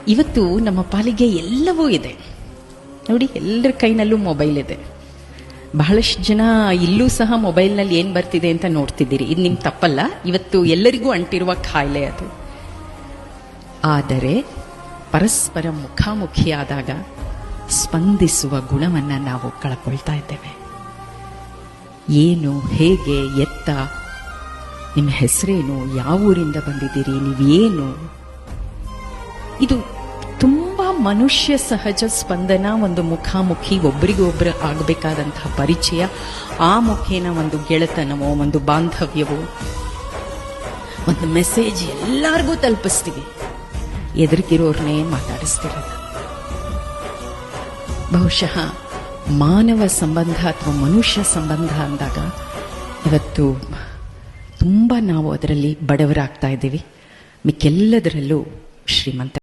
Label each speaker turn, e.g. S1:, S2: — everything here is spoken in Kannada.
S1: ಇವತ್ತು ನಮ್ಮ ಪಾಲಿಗೆ ಎಲ್ಲವೂ ಇದೆ ನೋಡಿ, ಎಲ್ಲರ ಕೈನಲ್ಲೂ ಮೊಬೈಲ್ ಇದೆ. ಬಹಳಷ್ಟು ಜನ ಇಲ್ಲೂ ಸಹ ಮೊಬೈಲ್ನಲ್ಲಿ ಏನು ಬರ್ತಿದೆ ಅಂತ ನೋಡ್ತಿದ್ದೀರಿ. ಇದು ನಿಮ್ ತಪ್ಪಲ್ಲ, ಇವತ್ತು ಎಲ್ಲರಿಗೂ ಅಂಟಿರುವ ಕಾಯಿಲೆ ಅದು. ಆದರೆ ಪರಸ್ಪರ ಮುಖಾಮುಖಿಯಾದಾಗ ಸ್ಪಂದಿಸುವ ಗುಣವನ್ನ ನಾವು ಕಳ್ಕೊಳ್ತಾ ಇದ್ದೇವೆ. ಏನು, ಹೇಗೆ, ಎತ್ತ, ನಿಮ್ಮ ಹೆಸರೇನು, ಯಾವ ಊರಿಂದ ಬಂದಿದ್ದೀರಿ, ನೀವೇನು, ಇದು ತುಂಬಾ ಮನುಷ್ಯ ಸಹಜ ಸ್ಪಂದನ. ಒಂದು ಮುಖಾಮುಖಿ, ಒಬ್ಬರಿಗೊಬ್ಬರು ಆಗಬೇಕಾದಂತಹ ಪರಿಚಯ, ಆ ಮುಖೇನ ಒಂದು ಗೆಳೆತನವೋ, ಒಂದು ಬಾಂಧವ್ಯವೋ, ಒಂದು ಮೆಸೇಜ್ ಎಲ್ಲರಿಗೂ ತಲುಪಿಸ್ತೀವಿ. ಎದುರಿಗಿರೋರ್ನೇ ಮಾತಾಡಿಸ್ತಿರೋದು. ಬಹುಶಃ ಮಾನವ ಸಂಬಂಧ ಅಥವಾ ಮನುಷ್ಯ ಸಂಬಂಧ ಅಂದಾಗ ಇವತ್ತು ತುಂಬ ನಾವು ಅದರಲ್ಲಿ ಬಡವರಾಗ್ತಾ ಇದ್ದೀವಿ, ಮಿಕ್ಕೆಲ್ಲದರಲ್ಲೂ ಶ್ರೀಮಂತ